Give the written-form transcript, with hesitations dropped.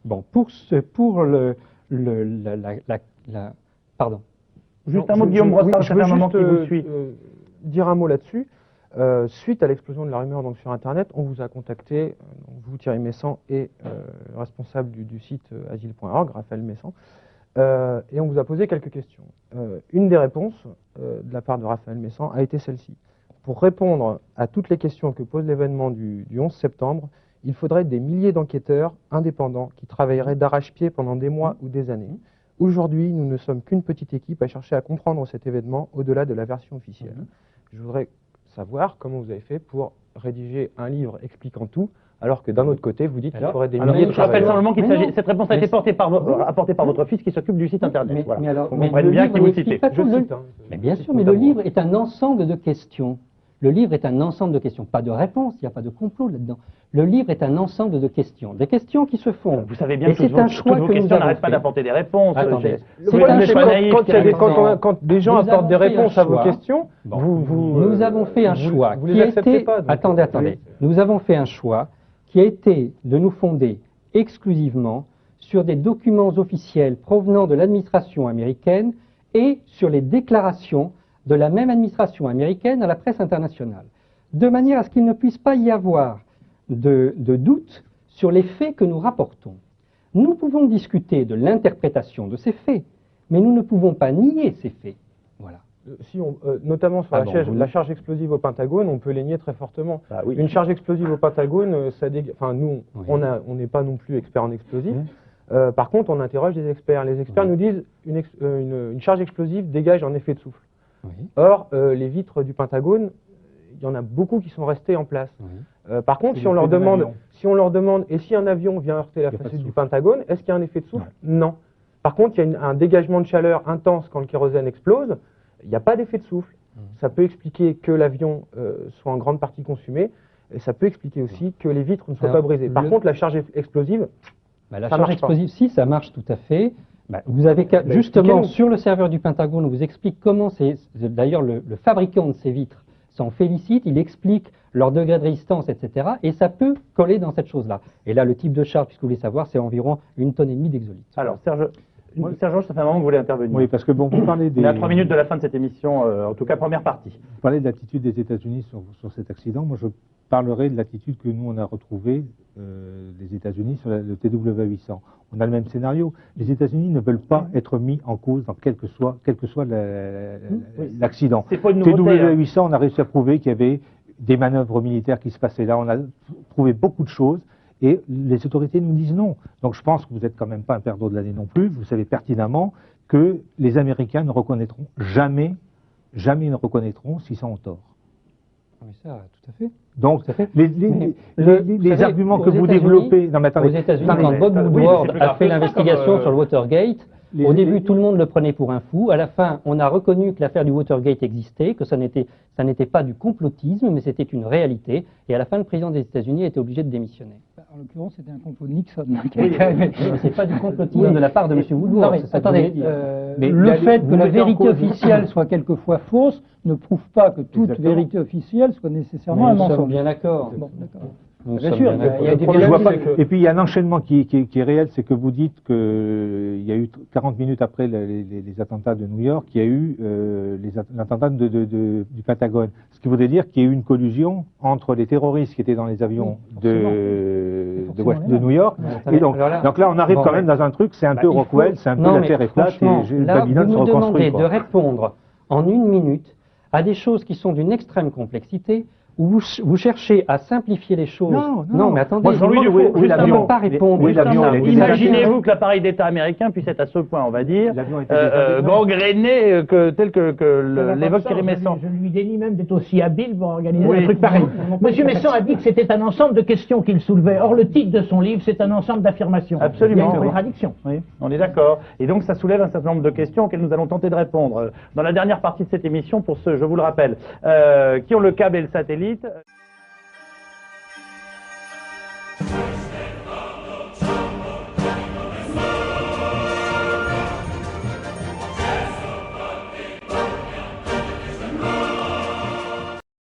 Bon, pardon. Juste un mot de Guillaume Brossard, ça fait un moment qu'il vous suit. Dire un mot là-dessus. Suite à l'explosion de la rumeur donc, sur Internet, on vous a contacté, vous Thierry Messant et le responsable du site asile.org, Raphaël Messant, et on vous a posé quelques questions. Une des réponses de la part de Raphaël Messant a été celle-ci. Pour répondre à toutes les questions que pose l'événement du 11 septembre, il faudrait des milliers d'enquêteurs indépendants qui travailleraient d'arrache-pied pendant des mois ou des années. Aujourd'hui, nous ne sommes qu'une petite équipe à chercher à comprendre cet événement au-delà de la version officielle. Je voudrais savoir comment vous avez fait pour rédiger un livre expliquant tout, alors que d'un autre côté, vous dites qu'il faudrait des milliers de Je rappelle travailleurs. simplement qu'il s'agit. Cette réponse a été apportée par votre fils qui s'occupe du site internet. Voilà. Mais alors, on comprenne bien qui vous citez. Je cite, hein, mais bien sûr, mais le livre est un ensemble de questions. Le livre est un ensemble de questions, pas de réponses, il n'y a pas de complot là-dedans. Le livre est un ensemble de questions, des questions qui se font. Vous savez bien et que c'est un choix toutes vos que nous questions avons n'arrêtent pas fait. d'apporter des réponses. Attendez. Quand des gens Nous apportent avons des fait un réponses à vos choix. questions, Bon. vous Nous avons fait un choix vous qui les a acceptez été... pas. Donc, Attendez. Nous avons fait un choix qui a été de nous fonder exclusivement sur des documents officiels provenant de l'administration américaine et sur les déclarations de la même administration américaine à la presse internationale, de manière à ce qu'il ne puisse pas y avoir de doute sur les faits que nous rapportons. Nous pouvons discuter de l'interprétation de ces faits, mais nous ne pouvons pas nier ces faits. Voilà. Si on, notamment sur la charge explosive au Pentagone, on peut les nier très fortement. Ah, oui. Une charge explosive au Pentagone, enfin nous, Oui. on n'est pas non plus experts en explosifs. Par contre, on interroge des experts. Les experts nous disent une charge explosive dégage un effet de souffle. Oui. Or, les vitres du Pentagone, il y en a beaucoup qui sont restées en place. Oui. Par contre, si on leur demande, et si un avion vient heurter la façade du Pentagone, est-ce qu'il y a un effet de souffle? Non. Par contre, il y a un dégagement de chaleur intense quand le kérosène explose. Il n'y a pas d'effet de souffle. Ça peut expliquer que l'avion soit en grande partie consumé, et ça peut expliquer aussi que les vitres ne soient pas brisées. Par contre, la charge explosive, la ça charge marche explosive, si, ça marche tout à fait. Vous avez justement sur le serveur du Pentagone, on vous explique comment c'est. D'ailleurs, le fabricant de ces vitres s'en félicite, il explique leur degré de résistance, etc. Et ça peut coller dans cette chose-là. Et là, le type de charge, puisque vous voulez savoir, c'est environ 1,5 tonne d'exolite. Alors, Serge, ça fait un moment que vous voulez intervenir. Oui, parce que bon, vous parlez des... On est à 3 minutes de la fin de cette émission, en tout cas première partie. Vous parlez de l'attitude des États-Unis sur cet accident. Moi, je parlerai de l'attitude que nous, on a retrouvée des États-Unis sur le TW800. On a le même scénario. Les États-Unis ne veulent pas être mis en cause dans quel que soit l'accident. C'est pas une nouveauté. TW800, on a réussi à prouver qu'il y avait des manœuvres militaires qui se passaient là. On a prouvé beaucoup de choses. Et les autorités nous disent non. Donc je pense que vous n'êtes quand même pas un perdant de l'année non plus. Vous savez pertinemment que les Américains ne reconnaîtront jamais ils ne reconnaîtront s'ils sont en tort. Oui, ça, tout à fait. Donc, les arguments que vous développez... Non, mais attendez. Aux États-Unis, quand Bob Woodward a fait l'investigation sur le Watergate, au début, tout le monde le prenait pour un fou. À la fin, on a reconnu que l'affaire du Watergate existait, que ça n'était pas du complotisme, mais c'était une réalité. Et à la fin, le président des États-Unis a été obligé de démissionner. En l'occurrence, c'était un complot de Nixon. Mais c'est pas du complotisme de la part de M. Woodward. Non, mais attendez, le fait que la vérité officielle soit quelquefois fausse ne prouve pas que toute vérité officielle soit nécessairement un Nous sommes mensonge. bien d'accord. Bon, d'accord. Bien sûr, il y a des Et puis il y a un enchaînement qui est réel, c'est que vous dites qu'il y a eu 40 minutes après les attentats de New York, il y a eu l'attentat du Pentagone. Ce qui voudrait dire qu'il y a eu une collusion entre les terroristes qui étaient dans les avions de New York. Et donc là, on arrive quand même dans un truc, c'est un peu Rockwell, c'est un peu la Terre est plate et là, Babylone se vous me reconstruit. demandez de répondre en 1 minute à des choses qui sont d'une extrême complexité, où vous cherchez à simplifier les choses. Non, mais attendez, je ne peux pas répondre. Imaginez-vous que l'appareil d'État américain puisse être à ce point, on va dire, gangréné tel que l'évoque Thierry Messant. Je lui dénie même d'être aussi habile pour organiser un truc pareil. Monsieur Messant a dit que c'était un ensemble de questions qu'il soulevait. Or, le titre de son livre, c'est un ensemble d'affirmations. Absolument. Il y a une contradiction. Oui, on est d'accord. Et donc, ça soulève un certain nombre de questions auxquelles nous allons tenter de répondre. Dans la dernière partie de cette émission, pour ceux, je vous le rappelle, qui ont le câble et le satellite.